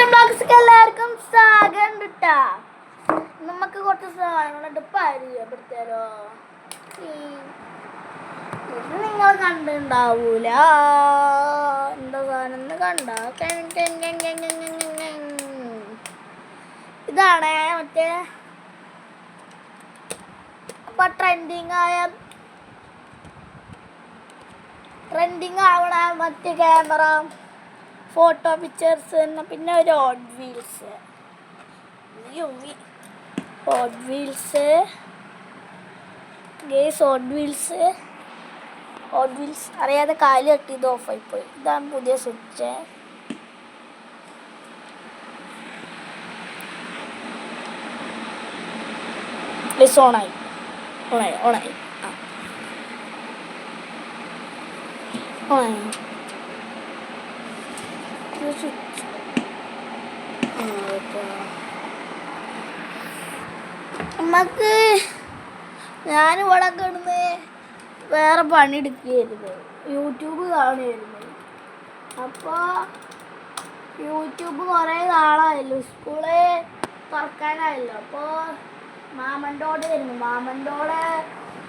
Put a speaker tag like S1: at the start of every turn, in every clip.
S1: എല്ലാവർക്കും സ്വാഗതം കിട്ടാ. നമുക്ക് കുറച്ച് സാധനങ്ങളുണ്ട് പരിചയപ്പെടുത്തിയാലോ. ഇത് നിങ്ങൾ കണ്ടിട്ടുണ്ടാവൂല. എന്താ സാധനം കണ്ട? ഇതാണ് മറ്റേ ഇപ്പൊ ട്രെൻഡിങ് ആവണ മറ്റേ ക്യാമറ, ഫോട്ടോ പിക്ചേഴ്സ്, പിന്നെ ഒരു ഹോട്ട് വീൽസ് അറിയാതെ കാല് കെട്ടിയത് ഓഫായിപ്പോയി. ഇതാണ് പുതിയ സ്വിച്ച്. ഓണായി. നമുക്ക് ഞാനിവിടെ കിടന്ന് വേറെ പണിയെടുക്കുകയായിരുന്നു, യൂട്യൂബ് കാണുമായിരുന്നു. അപ്പോൾ യൂട്യൂബ് കുറേ നാളായല്ലോ, സ്കൂള് തുറക്കാനായല്ലോ. അപ്പോൾ മാമൻ്റോടെ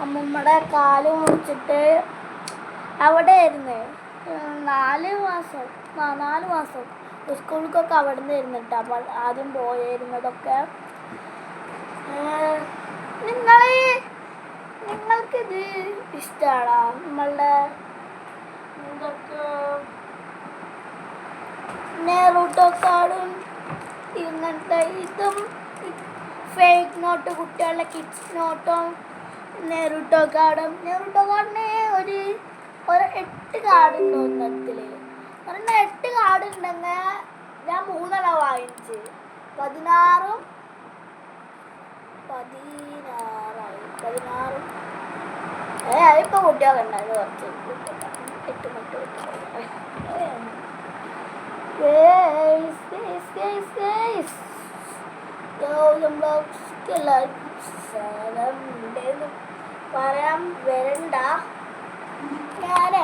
S1: അമ്മമ്മയുടെ കാല് മുറിച്ചിട്ട് അവിടെ ആയിരുന്നു 4 മാസം സ്കൂൾക്കൊക്കെ അവിടെ നിന്ന് ഇരുന്നിട്ട്. അപ്പോൾ ആദ്യം പോയിരുന്നതൊക്കെ നിങ്ങൾക്കിത് ഇഷ്ടമാണോ? നമ്മളുടെ ഇതൊക്കെ നെറൂട്ടോ കാർഡും ഇങ്ങനത്തെ ഇതും ഫേക്ക് നോട്ട്, കുട്ടികളുടെ കിഡ്സ് നോട്ടും, നെറൂട്ടോ കാർഡിന് ഒരു 8 കാർഡുണ്ട് ഒന്നത്തിൽ. 8 കാർഡ് ഉണ്ടെങ്കിൽ ഞാൻ 3 വാങ്ങിച്ച് 16 അതിപ്പോൾ കുട്ടികളുണ്ടായിരുന്നു കുറച്ച് 8 പറയാൻ വരണ്ട. ഞാൻ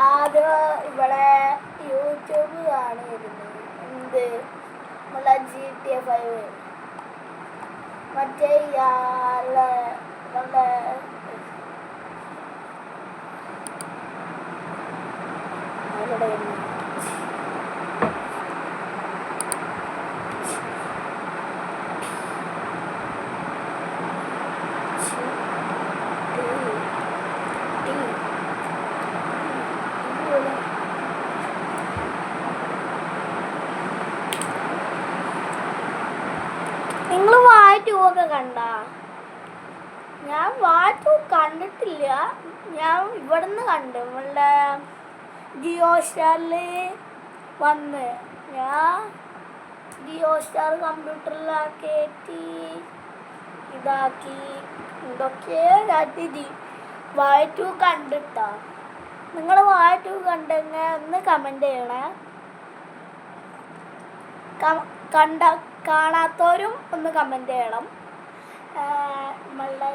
S1: ആദ്യം ഇവിടെ യൂട്യൂബ് കാണുമായിരുന്നു. നമ്മളെ GTA 5 മറ്റേ നിങ്ങൾ വായിട്ടൊക്കെ കണ്ട? ഞാൻ വായിച്ചു കണ്ടിട്ടില്ല. ഞാൻ ഇവിടുന്ന് കണ്ടു, നമ്മളുടെ ജിയോ സ്റ്റാറിൽ വന്ന്. ഞാൻ ജിയോ സ്റ്റാർ കമ്പ്യൂട്ടറിലാക്കി ഇതാക്കി ഇതൊക്കെ കാട്ടി വായിച്ചു കണ്ടിട്ടാ. നിങ്ങൾ വായിച്ചു കണ്ടെങ്കിൽ ഒന്ന് കമൻറ്റ് ചെയ്യണേ. കാണാത്തവരും ഒന്ന് കമൻറ്റ് ചെയ്യണം. നമ്മളുടെ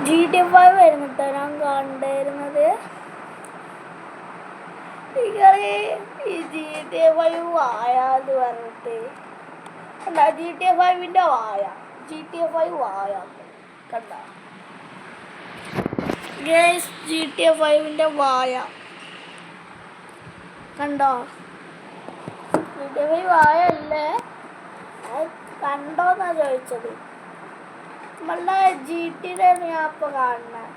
S1: GTA 5 വരുന്നിട്ട് ഞാൻ കണ്ടിരുന്നത്. ഈ GTA 5 വായാന്ന് പറഞ്ഞിട്ട് കണ്ട, GTA 5ൻ്റെ GTA 5 വായ കണ്ട ഗൈസ്. GTA 5ൻ്റെ വായ കണ്ടോ? GTA 5 വായല്ലേ, കണ്ടോന്നാ ചോദിച്ചത്. നമ്മളുടെ GTA ഞാൻ ഇപ്പോൾ കാണുന്നത്.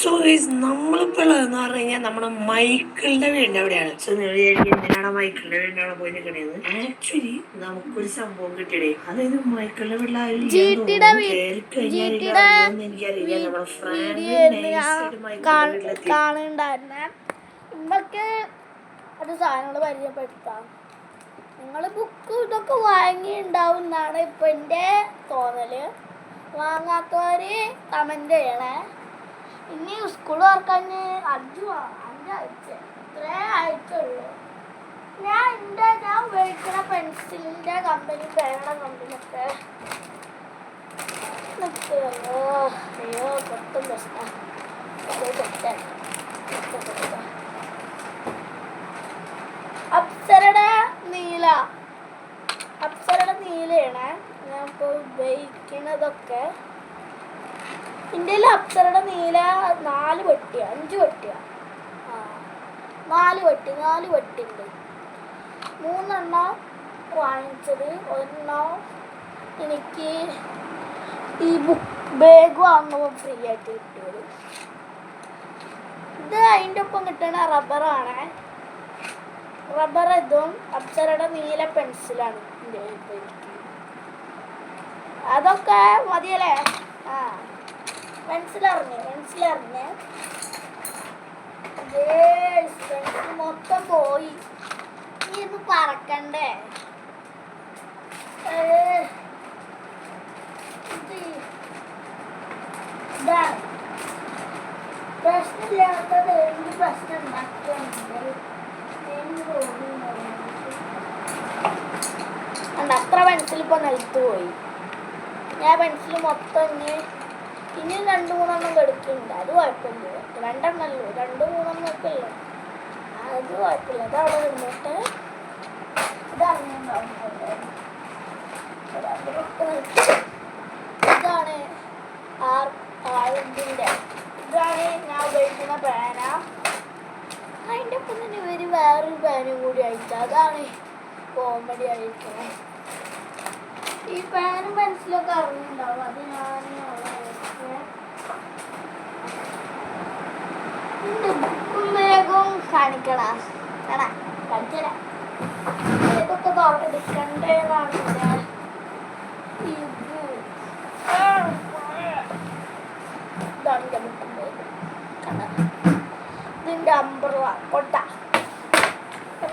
S2: Soy നമ്മളിപ്പോൾ ഉള്ളതെന്ന് പറഞ്ഞു കഴിഞ്ഞാൽ നമ്മുടെ മൈക്കിളിന്റെ വീടിന്റെ അവിടെയാണ്. സോ നിങ്ങൾ എന്തിനാണ് മൈക്കിളിന്റെ വീടിന്റെ അവിടെ പോയി നിൽക്കണേന്ന്? ആക്ച്വലി നമുക്കൊരു സംഭവം കിട്ടിയടേ. അതായത് മൈക്കിളിന്റെ വീട്ടിൽ ആരും എനിക്കറിയില്ല. നമ്മുടെ ഫ്രണ്ട്
S1: കാണുന്നുണ്ടായിരുന്നെ. ഇന്നൊക്കെ അത് സാധനങ്ങൾ പരിചയപ്പെടുത്താം. നിങ്ങൾ ബുക്ക് ഇതൊക്കെ വാങ്ങിയിട്ടുണ്ടാവും എന്നാണ് ഇപ്പം എൻ്റെ തോന്നല്. വാങ്ങാത്തവർ കമൻ്റ് ചെയ്യണേ. ഇനി സ്കൂൾ തുറക്കാൻ 5 ആഴ്ച ഇത്രേ ആയിട്ടുള്ളൂ. ഞാൻ ഉപയോഗിക്കുന്ന പെൻസിലിൻ്റെ കമ്പനി പേരുടെ കമ്പനിയൊക്കെ അയ്യോ പൊട്ടും പ്രശ്നം. അപ്സരയുടെ നീലയാണ് ഞാൻ ഇപ്പോൾ ഉപയോഗിക്കുന്നതൊക്കെ. ഇന്ത്യയിൽ അപ്സരയുടെ നീല 5 പെട്ടിയാണ്. 4 പെട്ടി ഉണ്ട്. 3 വാങ്ങിച്ചത്. 1 എനിക്ക് ഈ ബാഗ് വാങ്ങുമ്പോൾ ഫ്രീ ആയിട്ട് കിട്ടിയത്. ഇത് അതിൻ്റെ ഒപ്പം കിട്ടുന്ന റബ്ബറാണ്. ഇതും അപ്സരയുടെ നീല പെൻസിലാണ് എൻ്റെ ഇപ്പോൾ എനിക്ക്. അതൊക്കെ മതിയല്ലേ? പെൻസിലറിഞ്ഞ് പെൻസിൽ മൊത്തം പോയി. നീ ഇത് പറക്കണ്ടേ? ഇതാണ് പ്രശ്നമില്ലാത്തത്. എന്ത് പ്രശ്നം ഉണ്ടാക്കുന്നുണ്ട്? അത്ര പെൻസിൽ ഇപ്പോൾ നിലത്ത് പോയി. ഞാൻ പെൻസിൽ മൊത്തം ഇനി 2-3 എടുക്കുന്നുണ്ട്. അത് കുഴപ്പമില്ല. 2 2-3 ഒക്കെ അല്ലേ, അത് കുഴപ്പമില്ല. അതവിടെ നിന്നിട്ട് ഇതാണ് ഇതാണ് ഞാൻ ഉപയോഗിക്കുന്ന പേന. അതിൻ്റെ ഒപ്പം തന്നെ വേറൊരു പേനയും കൂടി അയച്ചാൽ അതാണ് കോമഡി ആയിരിക്കണം. ഈ പേനും പെൻസിലൊക്കെ അറിഞ്ഞിട്ടുണ്ടാവും. അത് ഞാൻ വേഗം കാണിക്കണം. കാണിച്ചുതരാം. ഇതൊക്കെ എടുക്കണ്ടേന്നാണ് ഇതിൻ്റെ അംബ്രല്ല കൊട്ട.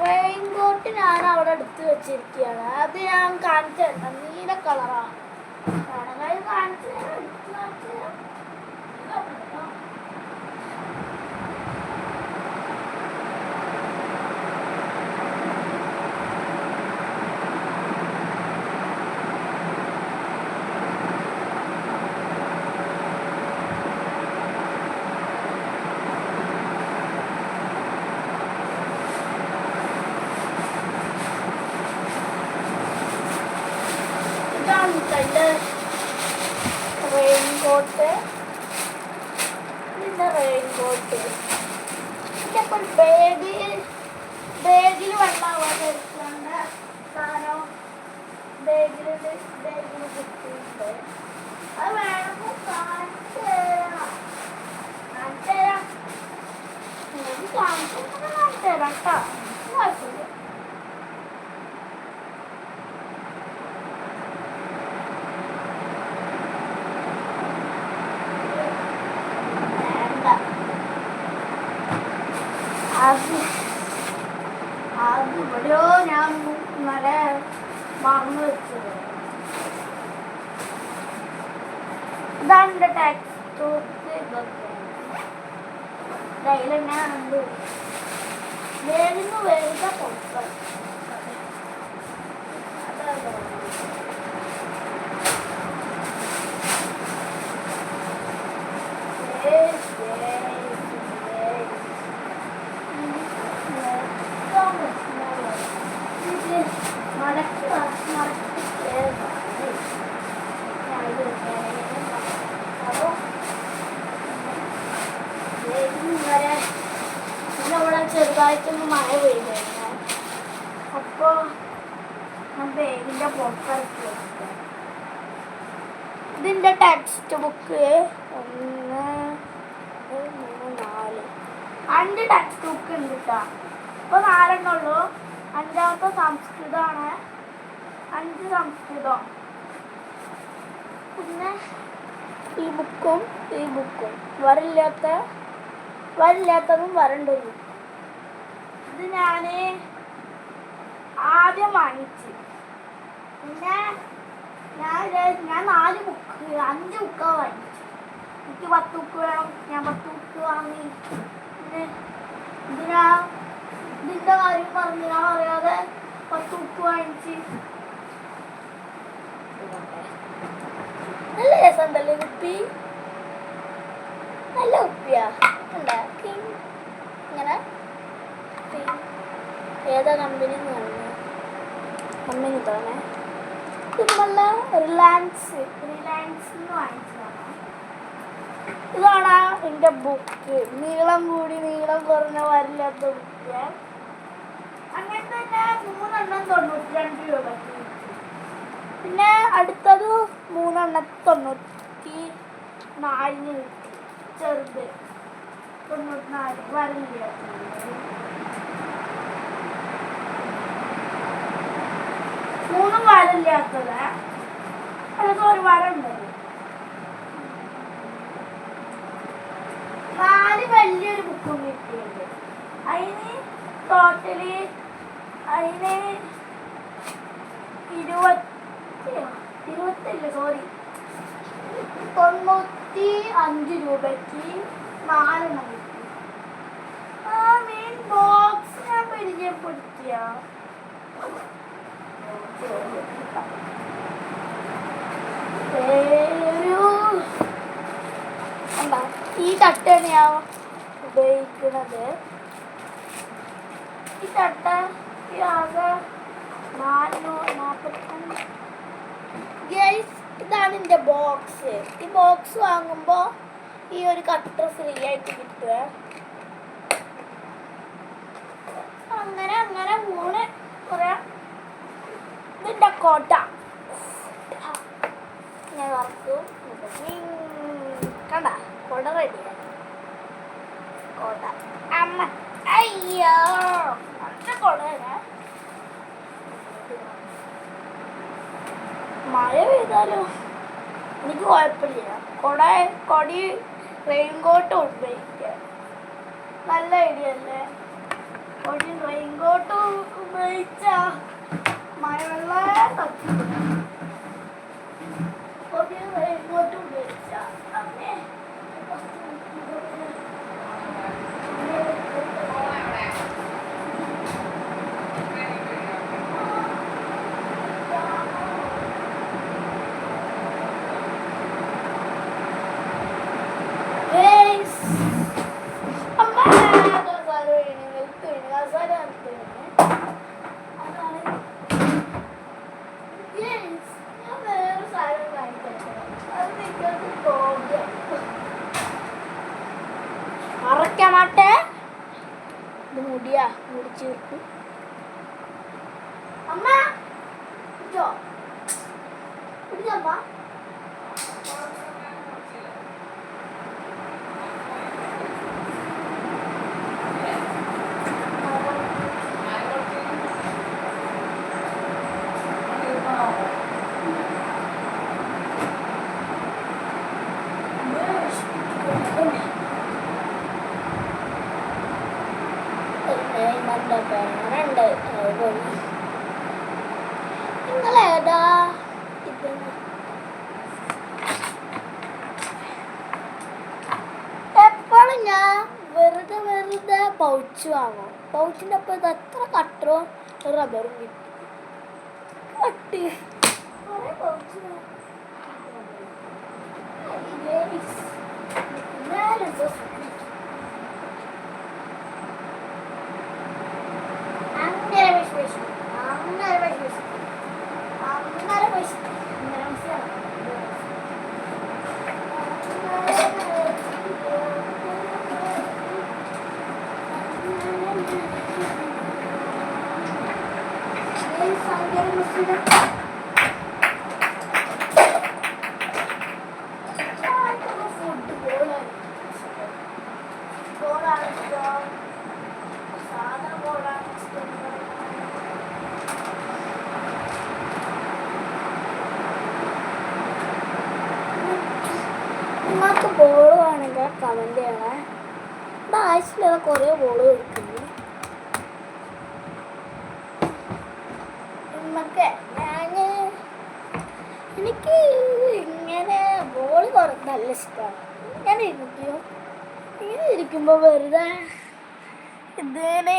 S1: റെയിൻകോട്ട് ഞാൻ അവിടെ എടുത്ത് വെച്ചിരിക്കുകയാണ്. അത് ഞാൻ കാണിച്ചു തരണം. നീല കളറാണ്. കാണിച്ചു തരാം. റെയിൻകോട്ട് ഇപ്പം ബാഗിൽ വെള്ളമാവാതെ എടുക്കേണ്ട സാധനം ബാഗിൽ കിട്ടുന്നുണ്ട്. അത് വേണമെങ്കിൽ കാണിച്ചു തരാം കേട്ടോ. കുഴപ്പമില്ല. അത് ഇവിടെയോ ഞാൻ നല്ല മറന്നു വെച്ചത്. ഇതാണ് എൻ്റെ ടെക്സ്റ്റ് ബുക്ക്. ഇതൊക്കെ കയ്യിലെന്നാണ് വേഗം വേഗ പൊക്ക. ചെറുതായിട്ടൊന്ന് മഴ പെയ്തായിരുന്നു. അപ്പോൾ ഞാൻ ബാഗിൻ്റെ പുറത്തിറക്കി വെച്ചത്. ഇതിൻ്റെ ടെക്സ്റ്റ് ബുക്ക് 1 2 5 ടെക്സ്റ്റ് ബുക്ക് ഉണ്ട് കേട്ടോ. ഇപ്പോൾ 4 ഉള്ളൂ. 5ാമത്തെ സംസ്കൃതമാണ്. 5 സംസ്കൃതം. പിന്നെ ഈ ബുക്കും വരില്ലാത്തതും വരണ്ടതും. ഇത് ഞാൻ ആദ്യം വാങ്ങിച്ചു. പിന്നെ ഞാൻ 5 ബുക്കാണ് വാങ്ങിച്ചു. എനിക്ക് 10 ബുക്ക് വേണം. ഞാൻ 10 ബുക്ക് വാങ്ങി. പിന്നെ ഇതിൻ്റെ കാര്യം പറഞ്ഞ് ഞാൻ അറിയാതെ 10 ബുക്ക് വാങ്ങിച്ച്. നല്ല രസമുണ്ടല്ലേ കുപ്പി? നല്ല കുപ്പിയാ. ഇങ്ങനെ ഏതാ കമ്പനി എന്ന് പറഞ്ഞു. കമ്പനി തോന്നേ ഇതുമല്ല, റിലയൻസ് വാങ്ങിച്ചതാണ്. ഇതാണ് എൻ്റെ ബുക്ക്. നീളം കൂടി നീളം കുറഞ്ഞ വരില്ലാത്ത ബുക്ക്. അങ്ങനെ തന്നെ 3 എണ്ണം 92 രൂപയ്ക്ക്. പിന്നെ അടുത്തത് 3 എണ്ണം 94 ചെറുത് 94 വരില്ലാത്ത. 3 വരില്ലാത്തത്. അതൊക്കെ ഒരു വരണ്ടത്. 4 വലിയൊരു ബുക്കും കിട്ടിയത്. അതിന് ടോട്ടലി 95 രൂപയ്ക്ക് 4 എണ്ണം കിട്ടി. മെയിൻ ബോക്സ് ഞാൻ പരിചയപ്പെടുത്തിയ ഈ തട്ടാണ് ഞാൻ ഉപയോഗിക്കുന്നത്. ഈ തട്ട ആകെ 445. ഇതാണ് എൻ്റെ ബോക്സ്. ഈ ബോക്സ് വാങ്ങുമ്പോൾ ഈ ഒരു കട്ടർ ഫ്രീ ആയിട്ട് കിട്ടുക. അങ്ങനെ മൂന്ന് കുറേ ഇതിൻ്റെ കോട്ട ഞാൻ വറക്കും. കണ്ട കൊട റെഡിയാണ്. കോട്ട അമ്മ അയ്യോ നല്ല കൊടയാണ്. മഴ പെയ്താലോ എനിക്ക് കുഴപ്പമില്ല. കൊടി റെയിൻകോട്ട് ഉപയോഗിക്കാം. നല്ല ഐഡിയ അല്ലേ? കൊടി റെയിൻകോട്ട് ഉപയോഗിച്ച മഴവെള്ളം തട്ടില്ല. കൊടി റെയിൻകോട്ട് ഉപയോഗിച്ച അങ്ങനെ മറക്കാമാട്ടെ. ഇത് മുടിയാ മുടിച്ച് വെക്കും. അമ്മ കുടിച്ചമ്മ നിങ്ങളേതാ ഇത്? എപ്പോഴും ഞാൻ വെറുതെ പൗച്ച് വാങ്ങും. പൗച്ചിൻ്റെ ഒപ്പം ഇത് എത്ര കട്ടറോ റബ്ബറും കിട്ടി. കട്ട് കുറേ പൗച്ച് ഇഷ്ടം? സാധാ ബോളാണ് ഇഷ്ടം. നിങ്ങൾക്ക് ബോൾ വേണമെങ്കിൽ കമന്റ് ചെയ്യണേ. ഇവിടെ ആഴ്ചയിലുള്ള കുറേ ബോള് കളിക്കുന്നു. നമുക്ക് എനിക്ക് ഇങ്ങനെ ബോൾ നല്ല ഇഷ്ടമാണ്. ഇങ്ങനെ ഇരിക്കും. ഇങ്ങനെ ഇരിക്കുമ്പോൾ വെറുതെ ഇതേനെ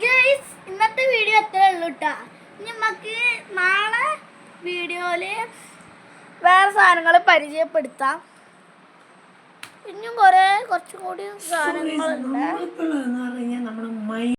S1: ഗൈസ്, ഇന്നത്തെ വീഡിയോ അത്രേ ഉള്ളൂ കേട്ടോ. ഇനി നമുക്ക് നാളെ വീഡിയോയിൽ വേറെ സാധനങ്ങൾ പരിചയപ്പെടുത്താം. ഇനിയും കുറച്ചും കൂടി സാധനങ്ങളുണ്ട്.
S2: നമ്മളിപ്പോൾ എന്ന് പറഞ്ഞു കഴിഞ്ഞാൽ നമ്മുടെ